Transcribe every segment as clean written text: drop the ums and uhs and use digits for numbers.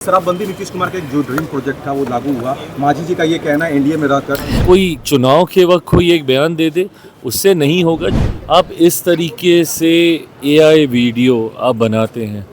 शराबबंदी नीतीश कुमार का एक जो ड्रीम प्रोजेक्ट था वो लागू हुआ। मांझी जी का ये कहना है एनडीए में रहकर कोई चुनाव के वक्त कोई एक बयान दे दे उससे नहीं होगा। आप इस तरीके से एआई वीडियो आप बनाते हैं,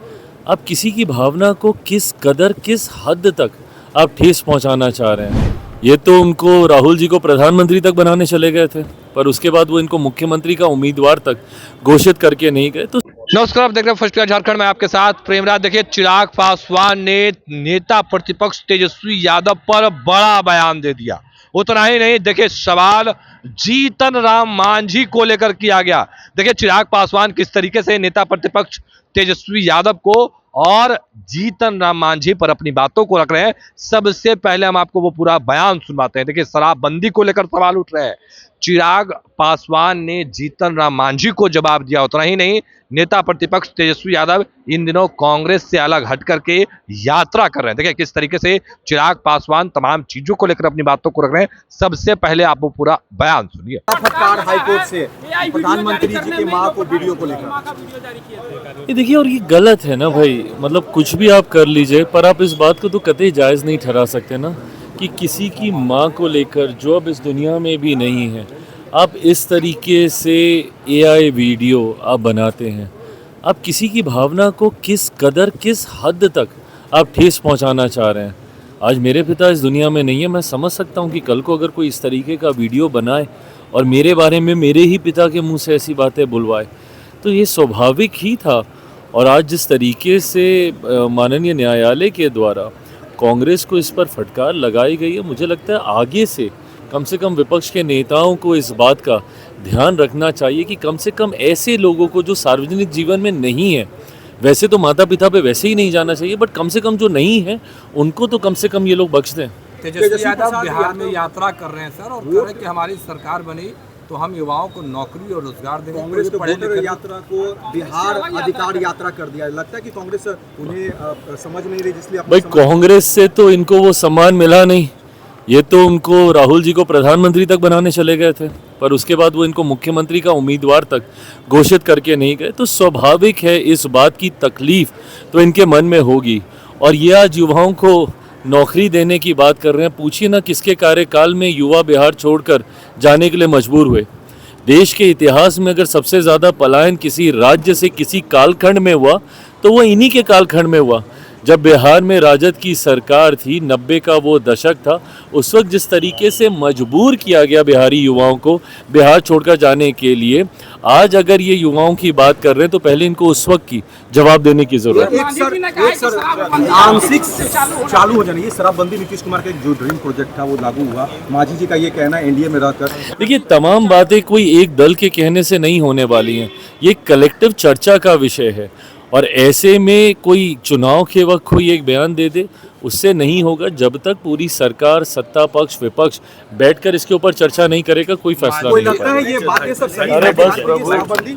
आप किसी की भावना को किस कदर किस हद तक आप ठेस पहुंचाना चाह रहे हैं। ये तो उनको राहुल जी को प्रधानमंत्री तक बनाने चले गए थे, पर उसके बाद वो इनको मुख्यमंत्री का उम्मीदवार तक घोषित करके नहीं गए। तो नमस्कार, आप देख रहे हैं फर्स्ट क्लास झारखंड में आपके साथ प्रेमराज। देखिए, चिराग पासवान ने नेता प्रतिपक्ष तेजस्वी यादव पर बड़ा बयान दे दिया। उतना ही नहीं, देखिए सवाल जीतन राम मांझी को लेकर किया गया। देखिए चिराग पासवान किस तरीके से नेता प्रतिपक्ष तेजस्वी यादव को और जीतन राम मांझी पर अपनी बातों को रख रहे हैं। सबसे पहले हम आपको वो पूरा बयान सुनवाते हैं। देखिए, शराबबंदी को लेकर सवाल उठ रहे हैं। चिराग पासवान ने जीतन राम मांझी को जवाब दिया। उतना ही नहीं, नेता प्रतिपक्ष तेजस्वी यादव इन दिनों कांग्रेस से अलग हट करके यात्रा कर रहे हैं। देखिए किस तरीके से चिराग पासवान तमाम चीजों को लेकर अपनी बातों को रख रहे हैं। सबसे पहले आप वो पूरा बयान सुनिए। फटकार हाईकोर्ट से प्रधानमंत्री जी के मां को वीडियो को लेकर ये देखिए, और ये गलत है ना भाई। मतलब कुछ भी आप कर लीजिए, पर आप इस बात को तो कतई जायज़ नहीं ठहरा सकते ना कि किसी की माँ को लेकर जो अब इस दुनिया में भी नहीं है, आप इस तरीके से एआई वीडियो आप बनाते हैं। आप किसी की भावना को किस कदर किस हद तक आप ठेस पहुंचाना चाह रहे हैं। आज मेरे पिता इस दुनिया में नहीं है, मैं समझ सकता हूं कि कल को अगर कोई इस तरीके का वीडियो बनाए और मेरे बारे में मेरे ही पिता के मुंह से ऐसी बातें बुलवाए, तो ये स्वाभाविक ही था। और आज जिस तरीके से माननीय न्यायालय के द्वारा कांग्रेस को इस पर फटकार लगाई गई है, मुझे लगता है आगे से कम विपक्ष के नेताओं को इस बात का ध्यान रखना चाहिए कि कम से कम ऐसे लोगों को जो सार्वजनिक जीवन में नहीं है, वैसे तो माता पिता पे वैसे ही नहीं जाना चाहिए, बट कम से कम जो नहीं है उनको तो कम से कम ये लोग बख्श दें। तेजस्वी यादव बिहार में यात्रा कर रहे हैं सर, और कह रहे हैं कि हमारी सरकार बनी तो हम युवाओं को नौकरी और रोजगार देंगे। कांग्रेस तो वोटर यात्रा को बिहार अधिकार यात्रा कर दिया। लगता है कि कांग्रेस उन्हें समझ नहीं रही, इसलिए भाई कांग्रेस से तो इनको वो सम्मान मिला नहीं। ये तो उनको राहुल जी को प्रधानमंत्री तक बनाने चले गए थे, पर उसके बाद वो इनको मुख्यमंत्री का उम्मीदवार तक घोषित करके नहीं गए। तो स्वाभाविक है इस बात की तकलीफ तो इनके मन में होगी। और ये आज युवाओं को नौकरी देने की बात कर रहे हैं। पूछिए ना किसके कार्यकाल में युवा बिहार छोड़कर जाने के लिए मजबूर हुए। देश के इतिहास में अगर सबसे ज़्यादा पलायन किसी राज्य से किसी कालखंड में हुआ तो वो इन्हीं के कालखंड में हुआ, जब बिहार में राजद की सरकार थी। 90 का वो दशक था। उस वक्त जिस तरीके से मजबूर किया गया बिहारी युवाओं को बिहार छोड़कर जाने के लिए, आज अगर ये युवाओं की बात कर रहे हैं तो पहले इनको उस वक्त की जवाब देने की जरूरत है। आंशिक चालू हो जाने ये शराबबंदी नीतीश कुमार का एक जो ड्रीम प्रोजेक्ट था वो लागू हुआ। मांझी जी का ये कहना है एनडीए में रहकर। देखिए, तमाम बातें कोई एक दल के कहने से नहीं होने वाली हैं। ये कलेक्टिव चर्चा का विषय है, और ऐसे में कोई चुनाव के वक्त कोई एक बयान दे दे उससे नहीं होगा। जब तक पूरी सरकार, सत्ता पक्ष, विपक्ष बैठकर इसके ऊपर चर्चा नहीं करेगा, कोई फैसला नहीं लगता है ये बातें सब सही अरे है। बस प्रभु।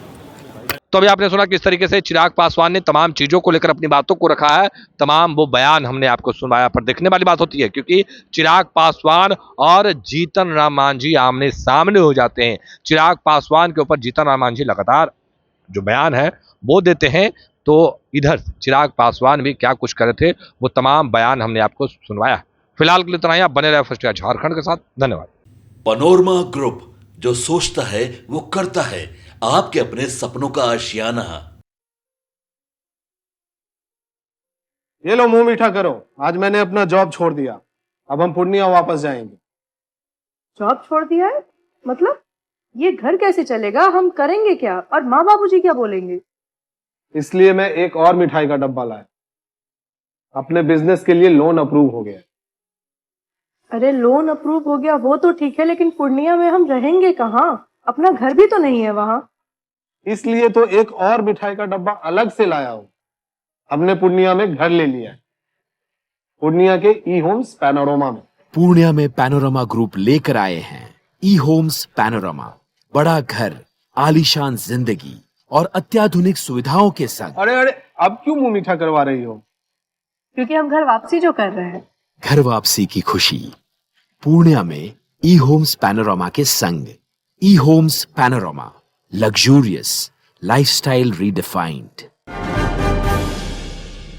तो अभी आपने सुना किस तरीके से चिराग पासवान ने तमाम चीजों को लेकर अपनी बातों को रखा है। तमाम वो बयान हमने आपको सुनवाया। पर देखने वाली बात होती है, क्योंकि चिराग पासवान और जीतन राम मांझी आमने सामने हो जाते हैं। चिराग पासवान के ऊपर जीतन राम मांझी लगातार जो बयान है वो देते हैं, तो इधर चिराग पासवान भी क्या कुछ कर रहे थे वो तमाम बयान हमने आपको सुनवाया। फिलहाल के लिए इतना ही। आप बने रहे फर्स्ट क्लास झारखंड के साथ। धन्यवाद। पनोरमा ग्रुप, जो सोचता है वो करता है। आपके अपने सपनों का आशियाना। ये लो, मुंह मीठा करो। आज मैंने अपना जॉब छोड़ दिया। अब हम पूर्णिया वापस जाएंगे। जॉब छोड़ दिया है? मतलब ये घर कैसे चलेगा? हम करेंगे क्या? और माँ बाबूजी क्या बोलेंगे? इसलिए मैं एक और मिठाई का डब्बा लाया। अपने बिजनेस के लिए लोन अप्रूव हो गया। अरे लोन अप्रूव हो गया वो तो ठीक है, लेकिन पूर्णिया में हम रहेंगे कहाँ? अपना घर भी तो नहीं है वहाँ। इसलिए तो एक और मिठाई का डब्बा अलग से लाया हूं। हमने पूर्णिया में घर ले लिया है, पूर्णिया के ई होम्स पैनोरमा में। पूर्णिया में पैनोरमा ग्रुप लेकर आए हैं ई होम्स पैनोरमा। बड़ा घर, आलीशान जिंदगी और अत्याधुनिक सुविधाओं के संग। अरे अरे, अब क्यों मुंह मीठा करवा रही हो? क्योंकि हम घर वापसी जो कर रहे हैं। घर वापसी की खुशी पूर्णिया में ई होम्स पैनोरमा के संग। E Homes Panorama, luxurious lifestyle redefined.